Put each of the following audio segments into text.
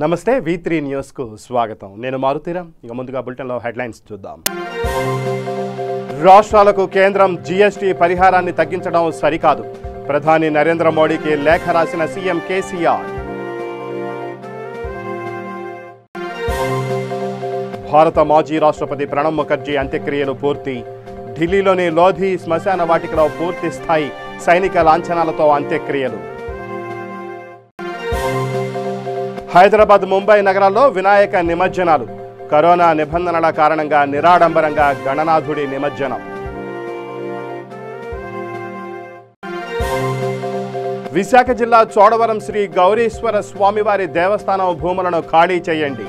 నమస్తే V3 news కు స్వాగతం. నేను మారుతీరాం. ఇక ముందుగా బులెటిన్ లో హెడ్లైన్స్ చూద్దాం. రాష్ట్రాలకు కేంద్రం జీఎస్టీ పరిహారాన్ని తగ్గించడం సరికాదు. ప్రధాని నరేంద్ర మోడీకి లేఖ రాసిన సీఎం కేసీఆర్. భారత మాజీ రాష్ట్రపతి ప్రణబ్ ముఖర్జీ అంత్యక్రియలు పూర్తి. ఢిల్లీలోని లోధి శ్మశాన వాటికలో పూర్తి స్థాయి సైనిక లాంఛనాలతో అంత్యక్రియలు. హైదరాబాద్, ముంబై నగరాల్లో వినాయక నిమజ్జనాలు. కరోనా నిబంధనల కారణంగా నిరాడంబరంగా గణనాథుడి నిమజ్జనం. విశాఖ జిల్లా చోడవరం శ్రీ గౌరీశ్వర స్వామివారి దేవస్థానం భూములను ఖాళీ చేయండి.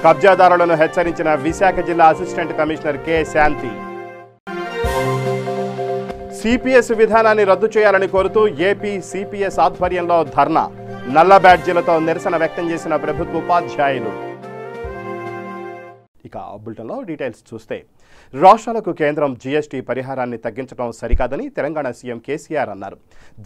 కబ్జాదారులను హెచ్చరించిన విశాఖ జిల్లా అసిస్టెంట్ కమిషనర్ కె శాంతి. సిపిఎస్ విధానాన్ని రద్దు చేయాలని కోరుతూ ఏపీ సిపిఎస్ ఆధ్వర్యంలో ధర్నా. నల్ల బ్యాడ్జీలతో నిరసన వ్యక్తం చేసిన ప్రభుత్వ ఉపాధ్యాయులు. ఇక బులెటిన్లో డీటెయిల్స్ చూస్తే, రాష్ట్రాలకు కేంద్రం జీఎస్టీ పరిహారాన్ని తగ్గించడం సరికాదని తెలంగాణ సీఎం కేసీఆర్ అన్నారు.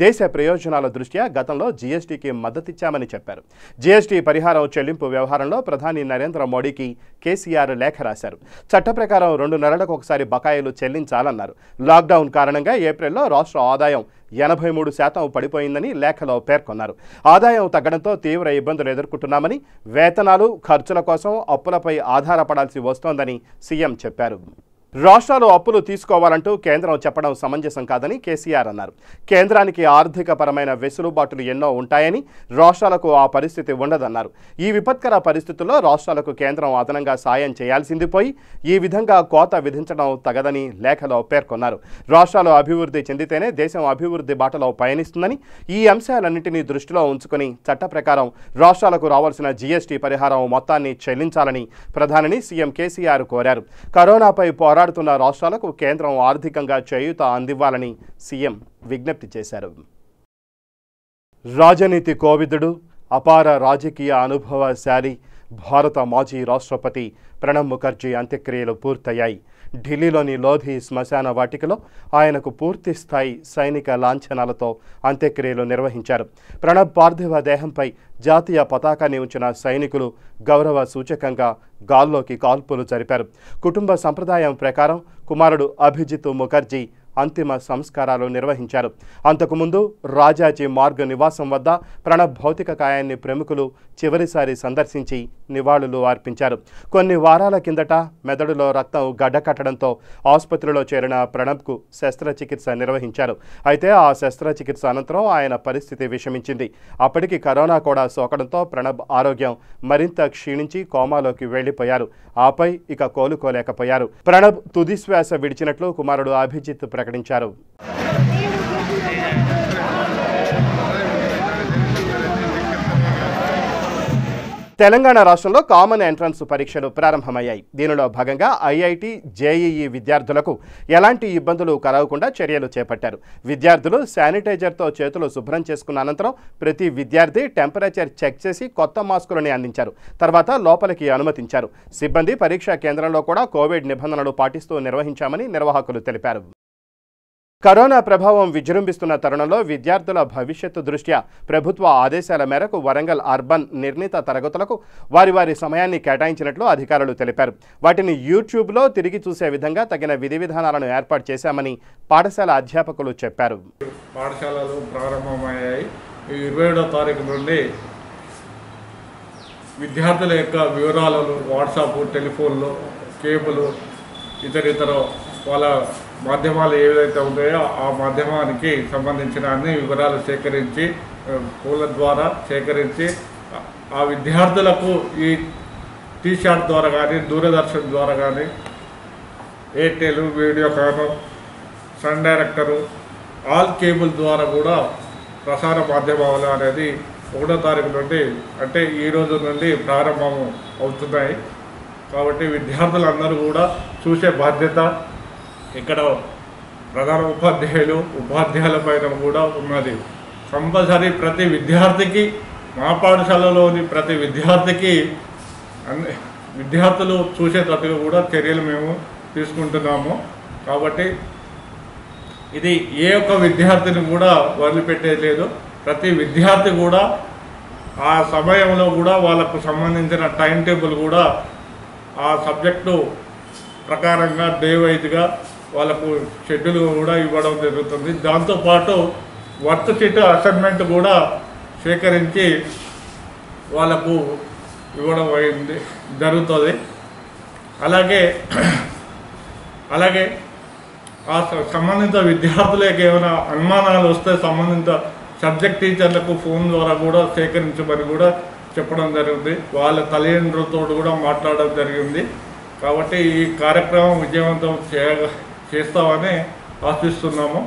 దేశ ప్రయోజనాల దృష్ట్యా గతంలో జీఎస్టీకి మద్దతిచ్చామని చెప్పారు. జీఎస్టీ పరిహారం చెల్లింపు వ్యవహారంలో ప్రధాని నరేంద్ర మోడీకి కేసీఆర్ లేఖ రాశారు. చట్ట ప్రకారం 2 నెలలకు ఒకసారి బకాయిలు చెల్లించాలన్నారు. లాక్డౌన్ కారణంగా ఏప్రిల్లో రాష్ట్ర ఆదాయం 83% పడిపోయిందని లేఖలో పేర్కొన్నారు. ఆదాయం తగ్గడంతో తీవ్ర ఇబ్బందులు ఎదుర్కొంటున్నామని, వేతనాలు, ఖర్చుల కోసం అప్పులపై ఆధారపడాల్సి వస్తోందని సీఎం చెప్పారు. రాష్ట్రాలు అప్పులు తీసుకోవాలంటూ కేంద్రం చెప్పడం సమంజసం కాదని కేసీఆర్ అన్నారు. కేంద్రానికి ఆర్థిక పరమైన వెసులుబాటులు ఎన్నో ఉంటాయని, రాష్ట్రాలకు ఆ పరిస్థితి ఉండదన్నారు. ఈ విపత్కర పరిస్థితుల్లో రాష్ట్రాలకు కేంద్రం అదనంగా సాయం చేయాల్సింది పోయి ఈ విధంగా కోత విధించడం తగదని లేఖలో పేర్కొన్నారు. రాష్ట్రాలు అభివృద్ధి చెందితేనే దేశం అభివృద్ధి బాటలో పయనిస్తుందని, ఈ అంశాలన్నింటినీ దృష్టిలో ఉంచుకుని చట్ట ప్రకారం రాష్ట్రాలకు రావాల్సిన జీఎస్టీ పరిహారం మొత్తాన్ని చెల్లించాలని ప్రధానిని సీఎం కేసీఆర్ కోరారు. కరోనాపై పోరాడుతున్న రాష్ట్రాలకు కేంద్రం ఆర్థికంగా చేయూత అందివ్వాలని సీఎం విజ్ఞప్తి చేశారు. రాజనీతి కోవిదుడు, అపార రాజకీయ అనుభవశాలి భారత మాజీ రాష్ట్రపతి ప్రణబ్ ముఖర్జీ అంత్యక్రియలు పూర్తయ్యాయి. ఢిల్లీలోని లోధి శ్మశాన వాటికలో ఆయనకు పూర్తి స్థాయి సైనిక లాంఛనాలతో అంత్యక్రియలు నిర్వహించారు. ప్రణబ్ పార్థివ దేహంపై జాతీయ పతాకాన్ని ఉంచిన సైనికులు గౌరవ సూచకంగా గాల్లోకి కాల్పులు జరిపారు. కుటుంబ సంప్రదాయం ప్రకారం కుమారుడు అభిజిత్ ముఖర్జీ అంతిమ సంస్కారాలు నిర్వహించారు. అంతకుముందు రాజాజీ మార్గ్ నివాసం వద్ద ప్రణబ్ భౌతిక కాయాన్ని ప్రముఖులు చివరిసారి సందర్శించి నివాళులు అర్పించారు. కొన్ని వారాల కిందట మెదడులో రక్తం గడ్డకట్టడంతో ఆసుపత్రిలో చేరిన ప్రణబ్కు శస్త్రచికిత్స నిర్వహించారు. అయితే ఆ శస్త్రచికిత్స అనంతరం ఆయన పరిస్థితి విషమించింది. అప్పటికి కరోనా కూడా సోకడంతో ప్రణబ్ ఆరోగ్యం మరింత క్షీణించి కోమాలోకి వెళ్లిపోయారు. ఆపై ఇక కోలుకోలేకపోయారు. ప్రణబ్ తుదిశ్వాస విడిచినట్లు కుమారుడు అభిజిత్ ప్రకటించారు. తెలంగాణ రాష్ట్రంలో కామన్ ఎంట్రన్స్ పరీక్షలు ప్రారంభమయ్యాయి. దీనిలో భాగంగా ఐఐటి, జేఈఈ విద్యార్థులకు ఎలాంటి ఇబ్బందులు కలగకుండా చర్యలు చేపట్టారు. విద్యార్థులు శానిటైజర్తో చేతులు శుభ్రం చేసుకున్న అనంతరం ప్రతి విద్యార్థి టెంపరేచర్ చెక్ చేసి కొత్త మాస్కులని అందించారు. తర్వాత లోపలికి అనుమతించారు. సిబ్బంది పరీక్షా కేంద్రంలో కూడా కోవిడ్ నిబంధనలు పాటిస్తూ నిర్వహించామని నిర్వాహకులు తెలిపారు. కరోనా ప్రభావం విజృంభిస్తున్న తరుణంలో విద్యార్థుల భవిష్యత్తు దృష్ట్యా ప్రభుత్వ ఆదేశాల మేరకు వరంగల్ అర్బన్ నిర్ణీత తరగతులకు వారి సమయాన్ని కేటాయించినట్లు అధికారులు తెలిపారు. వాటిని యూట్యూబ్లో తిరిగి చూసే విధంగా తగిన విధి విధానాలను ఏర్పాటు చేశామని పాఠశాల అధ్యాపకులు చెప్పారు. పాఠశాలలు ప్రారంభమయ్యాయి. 27వ తారీఖు నుండి విద్యార్థుల యొక్క వివరాలను వాట్సాప్, టెలిఫోన్లు, కేబుల్, ఇతర వాళ్ళ మాధ్యమాలు ఏవైతే ఉన్నాయో ఆ మాధ్యమానికి సంబంధించిన అన్ని వివరాలు సేకరించి పూల ద్వారా సేకరించి ఆ విద్యార్థులకు ఈ టీషార్ట్ ద్వారా కానీ, దూరదర్శన్ ద్వారా కానీ, Airtel, Videocon, Sun director, all cable ద్వారా కూడా ప్రసార మాధ్యమాలు అనేది 1వ తారీఖు నుండి అంటే ఈ రోజు నుండి ప్రారంభం అవుతున్నాయి. కాబట్టి విద్యార్థులందరూ కూడా చూసే బాధ్యత ఇక్కడ ప్రధాన ఉపాధ్యాయుల పైన కూడా ఉన్నది. కంపల్సరీ ప్రతి విద్యార్థికి, మా పాఠశాలలోని ప్రతి విద్యార్థికి విద్యార్థులు చూసేటట్టుగా కూడా చర్యలు మేము తీసుకుంటున్నాము. కాబట్టి ఇది ఏ ఒక్క విద్యార్థిని కూడా వదిలిపెట్టేది లేదు. ప్రతి విద్యార్థి కూడా ఆ సమయంలో కూడా వాళ్ళకు సంబంధించిన టైం టేబుల్ కూడా ఆ సబ్జెక్టు ప్రకారంగా డే వైజ్గా వాళ్ళకు షెడ్యూల్ కూడా ఇవ్వడం జరుగుతుంది. దాంతోపాటు వర్క్ షీట్ అసైన్మెంట్ కూడా సేకరించి వాళ్ళకు ఇవ్వడం జరుగుతుంది. అలాగే ఆ సంబంధిత విద్యార్థులకు ఏమైనా అనుమానాలు వస్తే సంబంధిత సబ్జెక్ట్ టీచర్లకు ఫోన్ ద్వారా కూడా సేకరించమని కూడా చెప్పడం జరిగింది. వాళ్ళ తల్లిదండ్రులతో కూడా మాట్లాడడం జరిగింది. కాబట్టి ఈ కార్యక్రమం విజయవంతం చేస్తామని ఆశిస్తున్నాము.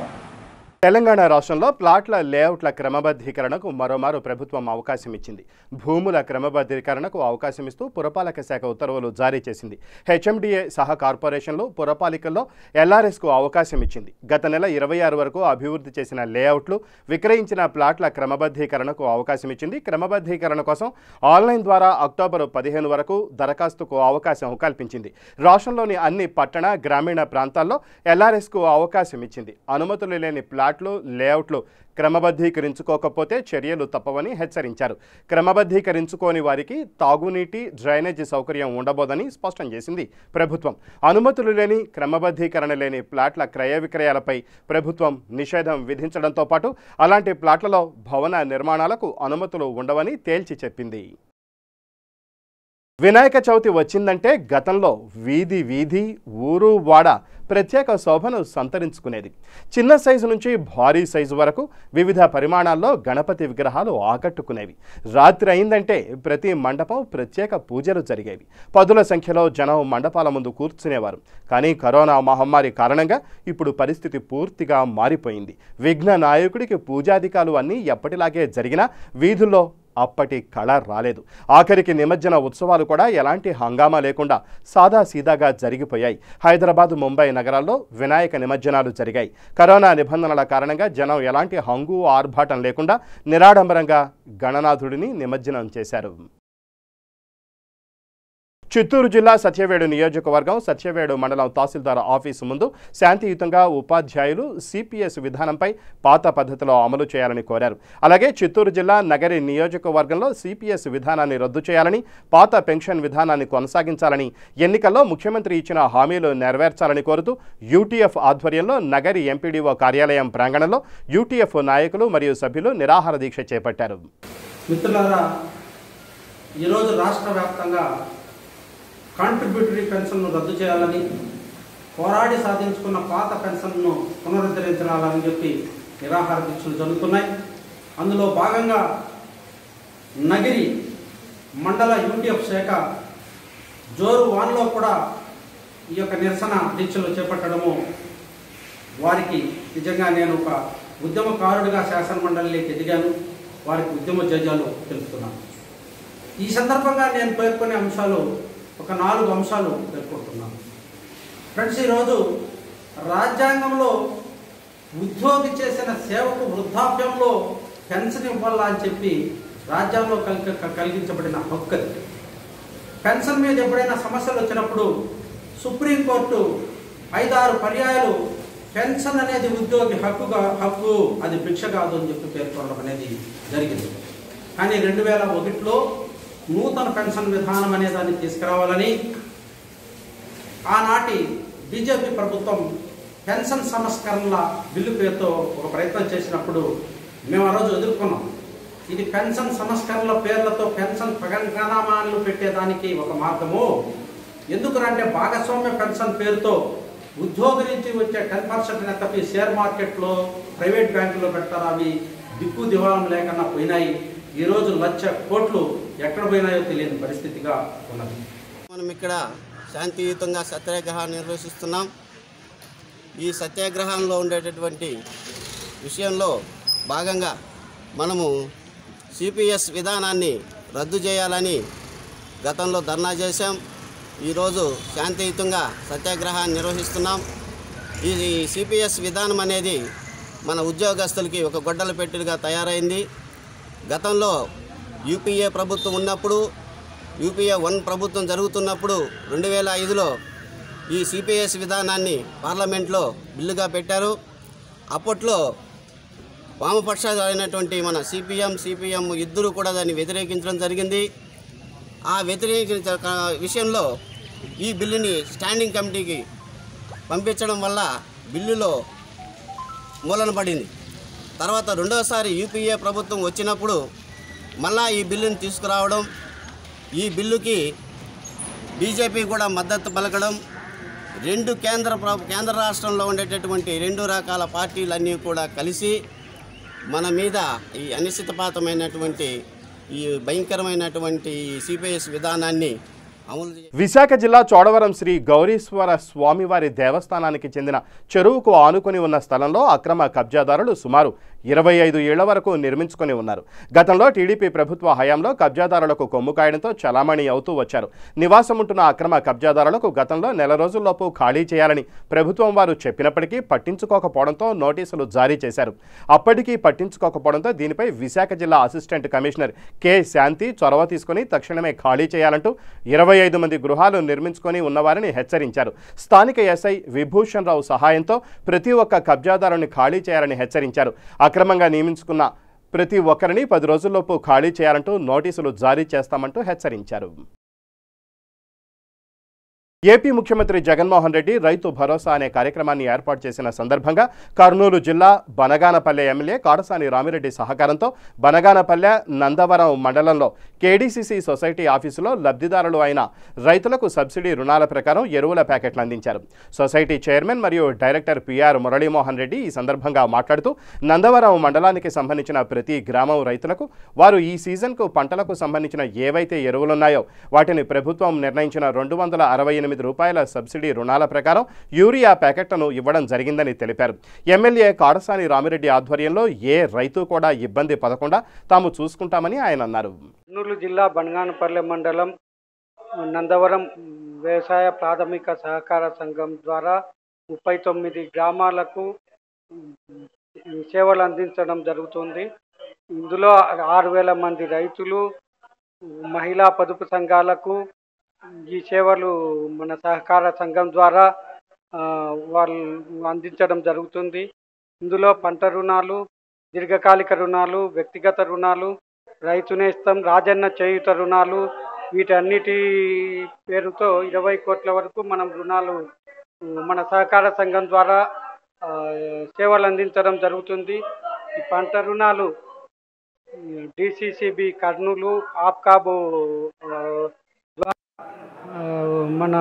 తెలంగాణ రాష్ట్రంలో ప్లాట్ల లేఅవుట్ల క్రమబద్ధీకరణకు మరోమారు ప్రభుత్వం అవకాశం ఇచ్చింది. భూముల క్రమబద్ధీకరణకు అవకాశం ఇస్తూ పురపాలక శాఖ ఉత్తర్వులు జారీ చేసింది. హెచ్ఎండిఏ సహా కార్పొరేషన్లు, పురపాలికల్లో ఎల్ఆర్ఎస్కు అవకాశం ఇచ్చింది. గత నెల 26 వరకు అభివృద్ధి చేసిన లేఅవుట్లు, విక్రయించిన ప్లాట్ల క్రమబద్ధీకరణకు అవకాశం ఇచ్చింది. క్రమబద్ధీకరణ కోసం ఆన్లైన్ ద్వారా అక్టోబర్ 15 వరకు దరఖాస్తుకు అవకాశం కల్పించింది. రాష్ట్రంలోని అన్ని పట్టణ, గ్రామీణ ప్రాంతాల్లో ఎల్ఆర్ఎస్కు అవకాశం ఇచ్చింది. అనుమతులు లేని ప్లాట్లు, లేఅవుట్లు క్రమబద్ధీకరించుకోకపోతే చర్యలు తప్పవని హెచ్చరించారు. క్రమబద్ధీకరించుకోని వారికి తాగునీటి, డ్రైనేజీ సౌకర్యం ఉండబోదని స్పష్టం చేసింది ప్రభుత్వం. అనుమతులు లేని, క్రమబద్ధీకరణ లేని ప్లాట్ల క్రయ విక్రయాలపై ప్రభుత్వం నిషేధం విధించడంతో పాటు అలాంటి ప్లాట్లలో భవన నిర్మాణాలకు అనుమతులు ఉండవని తేల్చి చెప్పింది. వినాయక చవితి వచ్చిందంటే గతంలో వీధి వీధి, ఊరు వాడ ప్రత్యేక శోభను సంతరించుకునేది. చిన్న సైజు నుంచి భారీ సైజు వరకు వివిధ పరిమాణాల్లో గణపతి విగ్రహాలు ఆకట్టుకునేవి. రాత్రి అయిందంటే ప్రతి మండపం ప్రత్యేక పూజలు జరిగేవి. పదుల సంఖ్యలో జనం మండపాల ముందు కూర్చునేవారు. కానీ కరోనా మహమ్మారి కారణంగా ఇప్పుడు పరిస్థితి పూర్తిగా మారిపోయింది. విఘ్న నాయకుడికి పూజాధికాలు అన్నీ ఎప్పటిలాగే జరిగినా వీధుల్లో అప్పటి కళ రాలేదు. ఆఖరికి నిమజ్జన ఉత్సవాలు కూడా ఎలాంటి హంగామా లేకుండా సాదాసీదాగా జరిగిపోయాయి. హైదరాబాద్, ముంబై నగరాల్లో వినాయక నిమజ్జనాలు జరిగాయి. కరోనా నిబంధనల కారణంగా జనం ఎలాంటి హంగు ఆర్భాటం లేకుండా నిరాడంబరంగా గణనాథుడిని నిమజ్జనం చేశారు. చిత్తూరు జిల్లా సత్యవేడు నియోజకవర్గం సత్యవేడు మండలం తహసీల్దార్ ఆఫీసు ముందు శాంతియుతంగా ఉపాధ్యాయులు సిపిఎస్ విధానంపై పాత పద్ధతిలో అమలు చేయాలని కోరారు. అలాగే చిత్తూరు జిల్లా నగరి నియోజకవర్గంలో సిపిఎస్ విధానాన్ని రద్దు చేయాలని, పాత పెన్షన్ విధానాన్ని కొనసాగించాలని, ఎన్నికల్లో ముఖ్యమంత్రి ఇచ్చిన హామీలు నెరవేర్చాలని కోరుతూ యూటీఎఫ్ ఆధ్వర్యంలో నగరి ఎంపీడీఓ కార్యాలయం ప్రాంగణంలో యూటీఎఫ్ నాయకులు మరియు సభ్యులు నిరాహార దీక్ష చేపట్టారు. మిత్రులారా, ఈరోజు రాష్ట్ర వ్యాప్తంగా కాంట్రిబ్యూటరీ పెన్షన్ను రద్దు చేయాలని, పోరాడి సాధించుకున్న పాత పెన్షన్ను పునరుద్ధరించాలని చెప్పి నిరాహార దీక్షలు జరుగుతున్నాయి. అందులో భాగంగా నగిరి మండల యూటీఎఫ్ శాఖ జోరు వాన్లో కూడా ఈ యొక్క నిరసన దీక్షలు చేపట్టడము వారికి నిజంగా నేను ఒక ఉద్యమకారుడిగా శాసనమండలిలోకి ఎదిగాను. వారికి ఉద్యమ జయాలు తెలుపుతున్నాను. ఈ సందర్భంగా నేను పేర్కొనే అంశాలు ఒక 4 అంశాలు పేర్కొంటున్నాను. ఫ్రెండ్స్, ఈరోజు రాజ్యాంగంలో ఉద్యోగి చేసిన సేవకు వృద్ధాప్యంలో పెన్షన్ ఇవ్వాలా అని చెప్పి రాజ్యాంగంలో కలిగించబడిన హక్కు. పెన్షన్ మీద ఎప్పుడైనా సమస్యలు వచ్చినప్పుడు సుప్రీంకోర్టు 5-6 పర్యాయాలు పెన్షన్ అనేది ఉద్యోగి హక్కు, అది భిక్ష కాదు అని చెప్పి పేర్కొనడం అనేది జరిగింది. కానీ 2001లో నూతన పెన్షన్ విధానం అనే దాన్ని తీసుకురావాలని ఆనాటి బీజేపీ ప్రభుత్వం పెన్షన్ సంస్కరణల బిల్లు పేరుతో ఒక ప్రయత్నం చేసినప్పుడు మేము ఆ రోజు ఎదుర్కొన్నాం. ఇది పెన్షన్ సంస్కరణల పేర్లతో పెన్షన్ ప్రగణామానాలు పెట్టేదానికి ఒక మార్గము. ఎందుకంటే భాగస్వామ్య పెన్షన్ పేరుతో ఉద్యోగి నుంచి వచ్చే 10% తప్పి షేర్ మార్కెట్లో, ప్రైవేట్ బ్యాంకులో పెడతారు. అవి దిక్కు దివాళం లేకుండా పోయినాయి. ఈరోజు 1,00,000 కోట్లు ఎక్కడ పోయినాయో తెలియని పరిస్థితిగా ఉన్నది. మనం ఇక్కడ శాంతియుతంగా సత్యాగ్రహాన్ని నిర్వహిస్తున్నాం. ఈ సత్యాగ్రహంలో ఉండేటటువంటి విషయంలో భాగంగా మనము సిపిఎస్ విధానాన్ని రద్దు చేయాలని గతంలో ధర్నా చేశాం. ఈరోజు శాంతియుతంగా సత్యాగ్రహాన్ని నిర్వహిస్తున్నాం. ఈ సిపిఎస్ విధానం అనేది మన ఉద్యోగస్తులకి ఒక గొడ్డల పెట్టెలుగా తయారైంది. గతంలో యూపీఏ ప్రభుత్వం ఉన్నప్పుడు, యూపీఏ 1 ప్రభుత్వం జరుగుతున్నప్పుడు 2005లో ఈ సిపిఎస్ విధానాన్ని పార్లమెంట్లో బిల్లుగా పెట్టారు. అప్పట్లో వామపక్షాలు అయినటువంటి మన సిపిఎం ఇద్దరు కూడా దాన్ని వ్యతిరేకించడం జరిగింది. ఆ వ్యతిరేకించ విషయంలో ఈ బిల్లుని స్టాండింగ్ కమిటీకి పంపించడం వల్ల బిల్లులో మూలన పడింది. తర్వాత రెండోసారి యూపీఏ ప్రభుత్వం వచ్చినప్పుడు మళ్ళా ఈ బిల్లుని తీసుకురావడం, ఈ బిల్లుకి బీజేపీ కూడా మద్దతు పలకడం, కేంద్ర రాష్ట్రంలో ఉండేటటువంటి 2 రకాల పార్టీలన్నీ కూడా కలిసి మన మీద ఈ అనిశ్చితపాతమైనటువంటి ఈ భయంకరమైనటువంటి సిపిఎస్ విధానాన్ని విశాఖ జిల్లా చోడవరం శ్రీ గౌరీశ్వర స్వామివారి దేవస్థానానికి చెందిన చెరువుకు ఆనుకొని ఉన్న స్థలంలో అక్రమ కబ్జాదారులు సుమారు 25 ఏళ్ల వరకు నిర్మించుకొని ఉన్నారు. గతంలో టీడీపీ ప్రభుత్వ హయాంలో కబ్జాదారులకు కొమ్ము కాయడంతో చలామణి అవుతూ వచ్చారు. నివాసం ఉంటున్న అక్రమ కబ్జాదారులకు గతంలో నెల రోజుల్లోపు ఖాళీ చేయాలని ప్రభుత్వం వారు చెప్పినప్పటికీ పట్టించుకోకపోవడంతో నోటీసులు జారీ చేశారు. అప్పటికీ పట్టించుకోకపోవడంతో దీనిపై విశాఖ జిల్లా అసిస్టెంట్ కమిషనర్ కె శాంతి చొరవ తీసుకుని తక్షణమే ఖాళీ చేయాలంటూ 25 మంది గృహాలు నిర్మించుకొని ఉన్నవారిని హెచ్చరించారు. స్థానిక ఎస్ఐ విభూషణ్ రావు సహాయంతో ప్రతి ఒక్క కబ్జాదారుని ఖాళీ చేయాలని హెచ్చరించారు. అక్రమంగా నియమించుకున్న ప్రతి ఒక్కరిని 10 రోజుల్లోపు ఖాళీ చేయాలంటూ నోటీసులు జారీ చేస్తామంటూ హెచ్చరించారు. ఏపీ ముఖ్యమంత్రి జగన్మోహన్ రెడ్డి రైతు భరోసా అనే కార్యక్రమాన్ని ఏర్పాటు చేసిన సందర్భంగా కర్నూలు జిల్లా బనగానపల్లె ఎమ్మెల్యే కాడసాని రామిరెడ్డి సహకారంతో బనగానపల్లె నందవరం మండలంలో కేడీసీసీ సొసైటీ ఆఫీసులో లబ్ధిదారులు అయిన రైతులకు సబ్సిడీ రుణాల ప్రకారం ఎరువుల ప్యాకెట్లు అందించారు. సొసైటీ చైర్మన్ మరియు డైరెక్టర్ పిఆర్ మురళీమోహన్ రెడ్డి ఈ సందర్భంగా మాట్లాడుతూ నందవరం మండలానికి సంబంధించిన ప్రతి గ్రామం రైతులకు వారు ఈ సీజన్కు పంటలకు సంబంధించిన ఏవైతే ఎరువులున్నాయో వాటిని ప్రభుత్వం నిర్ణయించిన 268 రూపాయల సబ్సిడీ రుణాల ప్రకారం యూరియా ప్యాకెట్లను ఇవ్వడం జరిగిందని తెలిపారు. ఎమ్మెల్యే కాడసాని రామిరెడ్డి ఆధ్వర్యంలో ఏ రైతు కూడా ఇబ్బంది పడకుండా తాము చూసుకుంటామని ఆయన అన్నారు. కర్నూలు జిల్లా బనగానపల్లె మండలం నందవరం వ్యవసాయ ప్రాథమిక సహకార సంఘం ద్వారా 39 గ్రామాలకు సేవలు అందించడం జరుగుతుంది. ఇందులో 6,000 మంది రైతులు, మహిళా పొదుపు సంఘాలకు ఈ సేవలు మన సహకార సంఘం ద్వారా వాళ్ళు అందించడం జరుగుతుంది. ఇందులో పంట రుణాలు, దీర్ఘకాలిక రుణాలు, వ్యక్తిగత రుణాలు, రైతు నేస్తం, రాజన్న చేయూత రుణాలు, వీటన్నిటి పేరుతో 20 కోట్ల వరకు మనం రుణాలు మన సహకార సంఘం ద్వారా సేవలు అందించడం జరుగుతుంది. ఈ పంట రుణాలు డిసిసిబి కర్నూలు ఆప్కాబు మన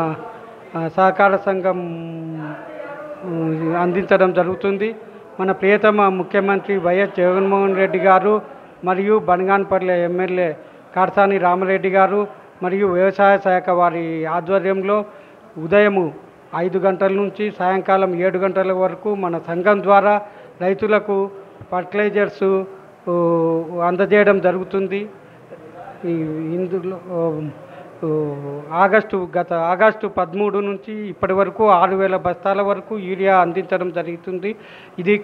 సహకార సంఘం అందించడం జరుగుతుంది. మన ప్రియతమ ముఖ్యమంత్రి వైఎస్ జగన్మోహన్ రెడ్డి గారు మరియు బనగానపల్లె ఎమ్మెల్యే కాడసాని రామిరెడ్డి గారు మరియు వ్యవసాయ శాఖ వారి ఆధ్వర్యంలో ఉదయం 5 గంటల నుంచి సాయంకాలం 7 గంటల వరకు మన సంఘం ద్వారా రైతులకు ఫర్టిలైజర్స్ అందజేయడం జరుగుతుంది. ఇందులో గత ఆగస్టు 13 నుంచి ఇప్పటి వరకు 6,000 బస్తాల వరకు యూరియా అందించడం జరుగుతుంది. ఇది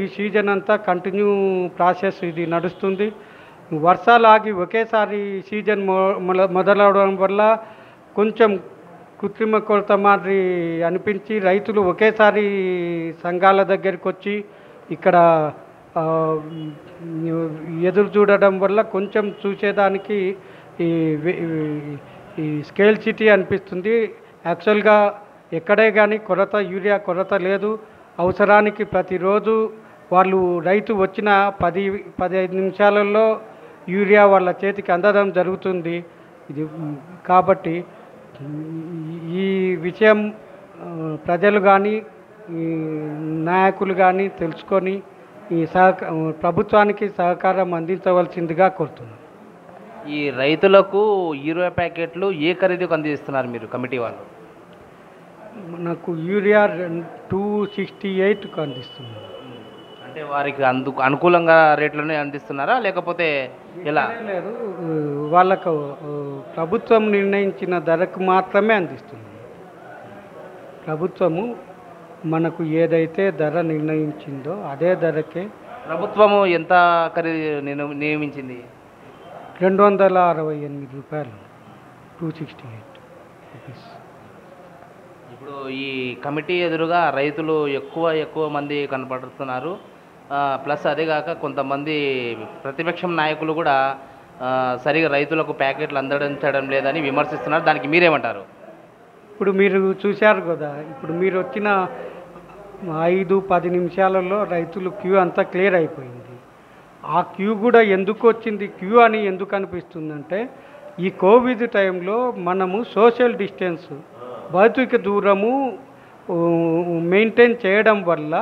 ఈ సీజన్ అంతా కంటిన్యూ ప్రాసెస్ ఇది నడుస్తుంది. వర్షాలు ఆగి ఒకేసారి సీజన్ మొదలవడం వల్ల కొంచెం కృత్రిమ కొరత మాదిరి అనిపించి రైతులు ఒకేసారి సంఘాల దగ్గరికి వచ్చి ఇక్కడ ఎదురు చూడడం వల్ల కొంచెం చూసేదానికి ఈ స్కేల్ సిటీ అనిపిస్తుంది. యాక్చువల్గా ఎక్కడే కానీ యూరియా కొరత లేదు. అవసరానికి ప్రతిరోజు వాళ్ళు రైతు వచ్చిన 10-15 నిమిషాలలో యూరియా వాళ్ళ చేతికి అందడం జరుగుతుంది. ఇది కాబట్టి ఈ విషయం ప్రజలు కానీ నాయకులు కానీ తెలుసుకొని ఈ ప్రభుత్వానికి సహకారం అందించవలసిందిగా కోరుతున్నాను. ఈ రైతులకు యూరియా ప్యాకెట్లు ఏ ఖరీదుకు అందిస్తున్నారు మీరు కమిటీ వాళ్ళు? నాకు యూరియా 268కు అందిస్తున్నారు. అంటే వారికి అనుకూలంగా రేట్లోనే అందిస్తున్నారా లేకపోతే ఎలా? లేదు, వాళ్ళకు ప్రభుత్వం నిర్ణయించిన ధరకు మాత్రమే అందిస్తున్నారు. ప్రభుత్వము మనకు ఏదైతే ధర నిర్ణయించిందో అదే ధరకే. ప్రభుత్వము ఎంత ఖరీదు నియమించింది? 268 రూపాయలు, 268 రూపీస్. ఇప్పుడు ఈ కమిటీ ఎదురుగా రైతులు ఎక్కువ మంది కనపడుతున్నారు. ప్లస్ అదేగాక కొంతమంది ప్రతిపక్షం నాయకులు కూడా సరిగా రైతులకు ప్యాకెట్లు అందించడం లేదని విమర్శిస్తున్నారు. దానికి మీరేమంటారు? ఇప్పుడు మీరు చూశారు కదా, ఇప్పుడు మీరు వచ్చిన 5-10 నిమిషాలలో రైతులు క్యూ అంతా క్లియర్ అయిపోయింది. ఆ క్యూ కూడా ఎందుకు వచ్చింది, క్యూ అని ఎందుకు అనిపిస్తుందంటే ఈ కోవిడ్ టైంలో మనము సోషల్ డిస్టెన్స్, భౌతిక దూరము మెయింటైన్ చేయడం వల్ల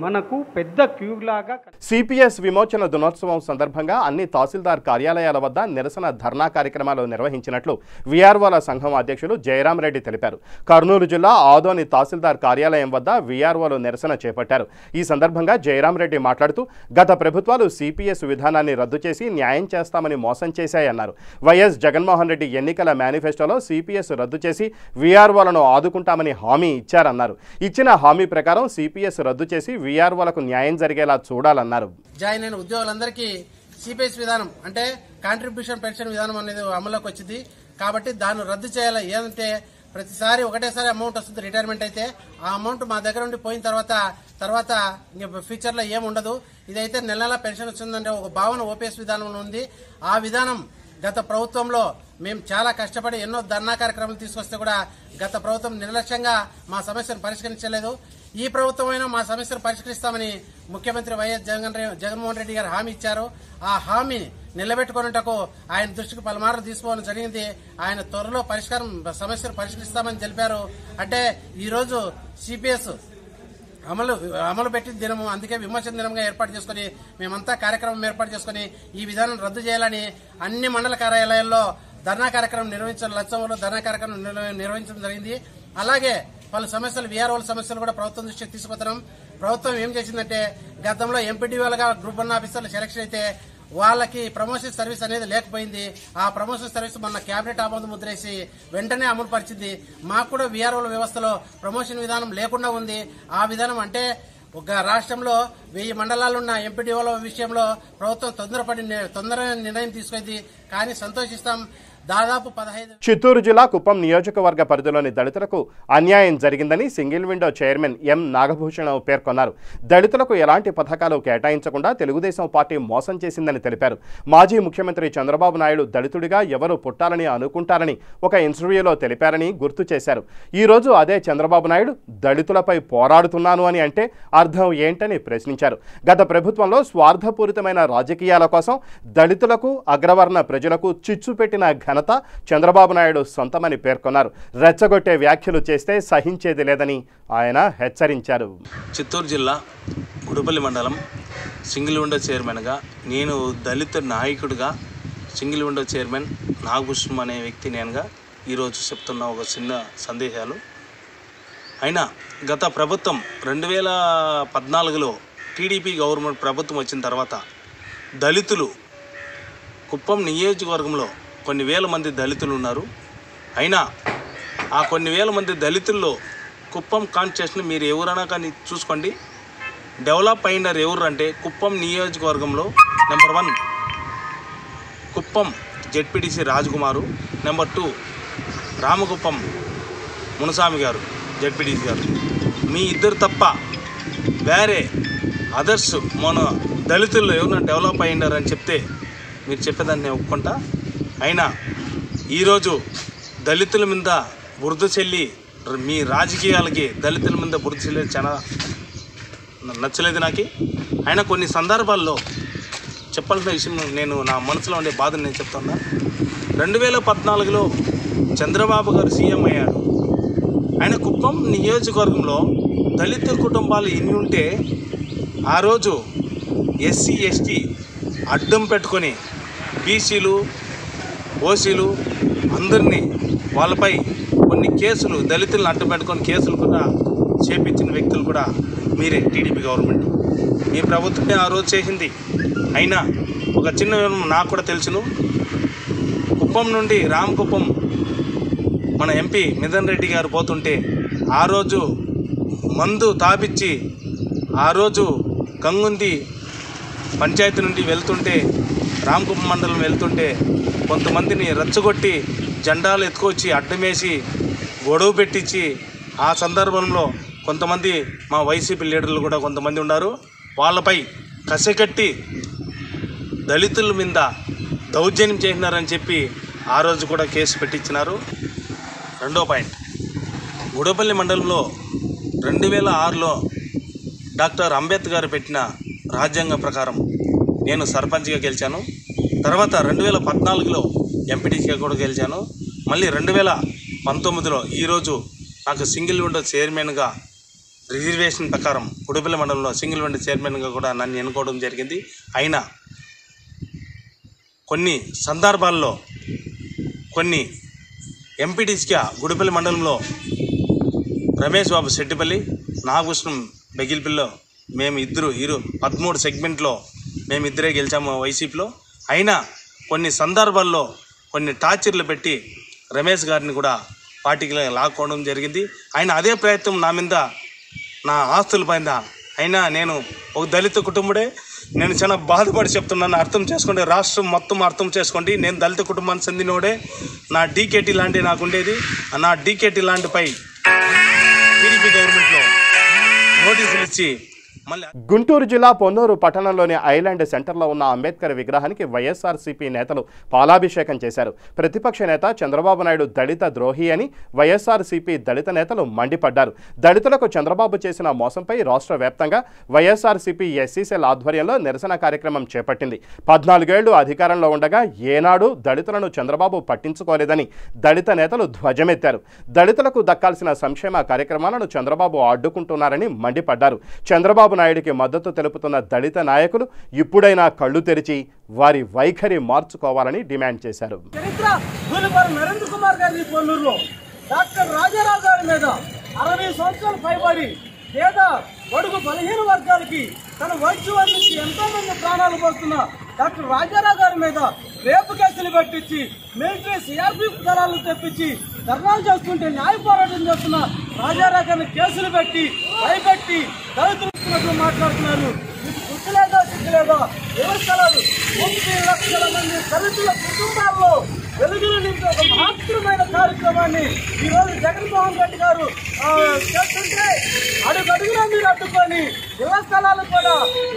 మనకు పెద్ద క్యూ లాగా. సిపిఎస్ విమోచన దినోత్సవం సందర్భంగా అన్ని తహసీల్దార్ కార్యాలయాల వద్ద నిరసన ధర్నా కార్యక్రమాలు నిర్వహించినట్లు విఆర్ఓల సంఘం అధ్యక్షులు జయరాం రెడ్డి తెలిపారు. కర్నూలు జిల్లా ఆదోని తహసీల్దార్ కార్యాలయం వద్ద విఆర్ఓలు నిరసన చేపట్టారు. ఈ సందర్భంగా జయరాం రెడ్డి మాట్లాడుతూ గత ప్రభుత్వాలు సిపిఎస్ విధానాన్ని రద్దు చేసి న్యాయం చేస్తామని మోసం చేశాయన్నారు. వైఎస్ జగన్మోహన్ రెడ్డి ఎన్నికల మేనిఫెస్టోలో సిపిఎస్ రద్దు చేసి విఆర్ఓలను ఆదుకుంటామని హామీ ఇచ్చారన్నారు. ఇచ్చిన హామీ ప్రకారం సిపిఎస్ రద్దు చేసి విఆర్ఓలకు న్యాయం జరిగేలా చూడాలన్నారు. జాయిన్ అయిన ఉద్యోగులందరికీ సిపిఎస్ విధానం అంటే కాంట్రిబ్యూషన్ పెన్షన్ విధానం అనేది అమల్లోకి వచ్చింది. కాబట్టి దాన్ని రద్దు చేయాలి. ఏంటంటే ప్రతిసారి ఒకటేసారి అమౌంట్ వస్తుంది రిటైర్మెంట్ అయితే. ఆ అమౌంట్ మా దగ్గర ఉండి పోయిన తర్వాత ఫ్యూచర్ లో ఏముండదు. ఇదైతే నెల నెల పెన్షన్ వస్తుందంటే ఒక భావన ఓపీఎస్ విధానంలో ఉంది. ఆ విధానం గత ప్రభుత్వంలో మేము చాలా కష్టపడి ఎన్నో ధర్నా కార్యక్రమాలు తీసుకొస్తే కూడా గత ప్రభుత్వం నిర్లక్ష్యంగా మా సమస్యను పరిష్కరించలేదు. ఈ ప్రభుత్వం అయినా మా సమస్యను పరిష్కరిస్తామని ముఖ్యమంత్రి వైఎస్ జగన్మోహన్ రెడ్డి గారు హామీ ఇచ్చారు. ఆ హామీ నిలబెట్టుకున్నటకు ఆయన దృష్టికి పలుమార్లు తీసుకోవడం జరిగింది. ఆయన త్వరలో సమస్యను పరిష్కరిస్తామని తెలిపారు. అంటే ఈ రోజు సిపిఎస్ అమలు పెట్టిన దినము, అందుకే విమోచన దినంగా ఏర్పాటు చేసుకుని మేమంతా కార్యక్రమం ఏర్పాటు చేసుకుని ఈ విధానం రద్దు చేయాలని అన్ని మండల కార్యాలయాల్లో ధర్నా కార్యక్రమం నిర్వహించడం, లచ్చంలో ధర్నా కార్యక్రమం నిర్వహించడం జరిగింది. అలాగే పలు సమస్యలు విఆర్ఓల సమస్యలు కూడా ప్రభుత్వం దృష్టికి తీసుకుపోతున్నాం. ప్రభుత్వం ఏం చేసిందంటే గతంలో ఎంపీడీఓలుగా గ్రూప్ 1 ఆఫీసర్లు సెలక్షన్ అయితే వాళ్ళకి ప్రమోషన్ సర్వీస్ అనేది లేకపోయింది. ఆ ప్రమోషన్ సర్వీస్ మొన్న కేబినెట్ ఆమోద ముద్రేసి వెంటనే అమలు పరిచింది. మాకు కూడా విఆర్ఓల వ్యవస్థలో ప్రమోషన్ విధానం లేకుండా ఉంది. ఆ విధానం అంటే ఒక రాష్ట్రంలో 1000 మండలాలున్న ఎంపీడీఓల విషయంలో ప్రభుత్వం తొందరగా నిర్ణయం తీసుకుంది. కానీ సంతోషిస్తాం. దాదాపు 15. చిత్తూరు జిల్లా కుప్పం నియోజకవర్గ పరిధిలోని దళితులకు అన్యాయం జరిగిందని single window chairman M Nagabhushan పేర్కొన్నారు. దళితులకు ఎలాంటి పథకాలు కేటాయించకుండా తెలుగుదేశం పార్టీ మోసం చేసిందని తెలిపారు. మాజీ ముఖ్యమంత్రి చంద్రబాబు నాయుడు దళితుడిగా ఎవరు పుట్టాలని అనుకుంటారని ఒక ఇంటర్వ్యూలో తెలిపారని గుర్తు చేశారు. ఈ రోజు అదే చంద్రబాబు నాయుడు దళితులపై పోరాడుతున్నాను అని అంటే అర్థం ఏంటని ప్రశ్నించారు. గత ప్రభుత్వంలో స్వార్థపూరితమైన రాజకీయాల కోసం దళితులకు, అగ్రవర్ణ ప్రజలకు చిచ్చు పెట్టిన ఘనత చంద్రబాబు నాయుడు సొంతమని పేర్కొన్నారు. రెచ్చగొట్టే వ్యాఖ్యలు చేస్తే సహించేది లేదని ఆయన హెచ్చరించారు. చిత్తూరు జిల్లా గుడిపల్లి మండలం సింగిల్ విండో చైర్మన్గా, నేను దళిత నాయకుడిగా సింగిల్ విండో చైర్మన్ నాగభూషణ్ అనే వ్యక్తి నేనుగా ఈరోజు చెప్తున్న ఒక చిన్న సందేశాలు. అయినా గత ప్రభుత్వం 2014లో టీడీపీ గవర్నమెంట్ ప్రభుత్వం వచ్చిన తర్వాత దళితులు కుప్పం నియోజకవర్గంలో కొన్ని వేల మంది దళితులు ఉన్నారు. అయినా ఆ కొన్ని వేల మంది దళితుల్లో కుప్పం కాన్స్టిట్యూషన్ మీరు ఎవరైనా కానీ చూసుకోండి, డెవలప్ అయినారు ఎవరు అంటే కుప్పం నియోజకవర్గంలో number 1 Kuppam ZPTC Rajakumar, number 2 Ramakuppam Munaswamy గారు జెడ్పీటీసీ గారు. మీ ఇద్దరు తప్ప వేరే అదర్స్ మన దళితుల్లో ఎవరైనా డెవలప్ అయినారని చెప్తే మీరు చెప్పేదాన్ని నేను ఒప్పుకుంటా. అయినా ఈరోజు దళితుల మీద బురద చెల్లి మీ రాజకీయాలకి దళితుల మీద బురద చెల్లి చాలా నచ్చలేదు నాకు. అయినా కొన్ని సందర్భాల్లో చెప్పాల్సిన విషయం, నేను నా మనసులో ఉండే బాధను నేను చెప్తున్నా. 2014లో చంద్రబాబు గారు సీఎం అయ్యాడు. ఆయన కుప్పం నియోజకవర్గంలో దళిత కుటుంబాలు ఎన్ని ఉంటే ఆ రోజు ఎస్సీ ఎస్టీ అడ్డం పెట్టుకొని బీసీలు ఓసీలు అందరినీ వాళ్ళపై కొన్ని కేసులు దళితులను అడ్డం పెట్టుకొని కేసులు కూడా చేపించిన వ్యక్తులు కూడా మీరే టీడీపీ గవర్నమెంట్. మీ ప్రభుత్వమే ఆ రోజు చేసింది. అయినా ఒక చిన్న నాకు కూడా తెలుసును, కుప్పం నుండి రామకుప్పం మన ఎంపీ మిథన్ రెడ్డి గారు పోతుంటే ఆ రోజు మందు తాపిచ్చి ఆ రోజు గంగుంది పంచాయతీ నుండి వెళ్తుంటే రామకుప్పం మండలం వెళ్తుంటే కొంతమందిని రెచ్చగొట్టి జెండాలు ఎత్తుకొచ్చి అడ్డమేసి గొడవ పెట్టించి ఆ సందర్భంలో కొంతమంది మా వైసీపీ లీడర్లు కూడా కొంతమంది ఉన్నారు. వాళ్ళపై కసికట్టి దళితుల మీద దౌర్జన్యం చేసినారని చెప్పి ఆ రోజు కూడా కేసు పెట్టించినారు. రెండో పాయింట్, గుడపల్లి మండలంలో 2006లో డాక్టర్ అంబేద్కర్ పెట్టిన రాజ్యాంగం ప్రకారం నేను సర్పంచ్గా గెలిచాను. తర్వాత 2014లో ఎంపీటీసీగా కూడా గెలిచాను. మళ్ళీ 2019లో ఈరోజు నాకు సింగిల్ విండో చైర్మన్గా రిజర్వేషన్ ప్రకారం గుడపల్లి మండలంలో సింగిల్ విండో చైర్మన్గా కూడా నన్ను ఎన్నుకోవడం జరిగింది. అయినా కొన్ని సందర్భాల్లో కొన్ని ఎంపీటీసీగా గుడిపల్లి మండలంలో రమేష్ బాబు శెట్టిపల్లి, నాగభూషణం బెగిల్పిల్లో మేము 13 సెగ్మెంట్లో మేమిద్దరే గెలిచాము వైసీపీలో. అయినా కొన్ని సందర్భాల్లో కొన్ని టార్చర్లు పెట్టి రమేష్ గారిని కూడా పార్టీకి లాక్కోవడం జరిగింది. ఆయన అదే ప్రయత్నం నా మీద, నా ఆస్తుల పైన. అయినా నేను ఒక దళిత కుటుంబుడే, నేను చాలా బాధపడి చెప్తున్నాను. అర్థం చేసుకోండి, రాష్ట్రం మొత్తం అర్థం చేసుకోండి. నేను దళిత కుటుంబానికి చెందినోడే. నా డీకేటీ లాంటి నాకు ఉండేది. నా డీకేటీ లాంటిపై టీడీపీ గవర్నమెంట్లో నోటీసులు ఇచ్చి గుంటూరు జిల్లా పొన్నూరు పట్టణంలోని ఐలాండ్ సెంటర్లో ఉన్న అంబేద్కర్ విగ్రహానికి వైఎస్ఆర్సీపీ నేతలు పాలాభిషేకం చేశారు. ప్రతిపక్ష నేత చంద్రబాబు నాయుడు దళిత ద్రోహి అని వైఎస్ఆర్సీపీ దళిత నేతలు మండిపడ్డారు. దళితులకు చంద్రబాబు చేసిన మోసంపై రాష్ట్ర వ్యాప్తంగా వైఎస్ఆర్సీపీ ఎస్సీ సెల్ ఆధ్వర్యంలో నిరసన కార్యక్రమం చేపట్టింది. 14 ఏళ్లు అధికారంలో ఉండగా ఏనాడు దళితులను చంద్రబాబు పట్టించుకోలేదని దళిత నేతలు ధ్వజమెత్తారు. దళితులకు దక్కాల్సిన సంక్షేమ కార్యక్రమాలను చంద్రబాబు అడ్డుకుంటున్నారని మండిపడ్డారు. చంద్రబాబు నాయుడికి మద్దతు తెలుపుతున్న దళిత నాయకులు ఇప్పుడైనా కళ్ళు తెరిచి వారి వైఖరి మార్చుకోవాలని డిమాండ్ చేశారు. నరేంద్ర కుమార్ గారి పొన్నూరులో డాక్టర్ రాజారావు గారి మీద 60 సంవత్సరాలు పైబడి పేద బడుగు బలహీన వర్గాలకి తన వైద్యం అందించి ఎంతో మంది ప్రాణాలు పోస్తున్న డాక్టర్ రాజారావు గారి మీద రేపు కేసులు పెట్టించి మిలిటరీ సిఆర్పీఎఫ్ దళాలను తెప్పించి ధర్నాలు చేస్తుంటే న్యాయ పోరాటం చేస్తున్న రాజారావు గారిని కేసులు పెట్టి భయపెట్టి దళితులు మాట్లాడుతున్నారు. మీకు గుర్తు లేదా సిగ్గు లేదా? వ్యవస్థలు 30 లక్షల మంది దళితుల కుటుంబాల్లో వెలుగులు నింపే ఒక మహత్తరమైన కార్యక్రమాన్ని ఈరోజు జగన్మోహన్ రెడ్డి గారు చేస్తుంటే అడుగడుగునా మీరు అడ్డుకొని ఇళ్ల స్థలాలు కూడా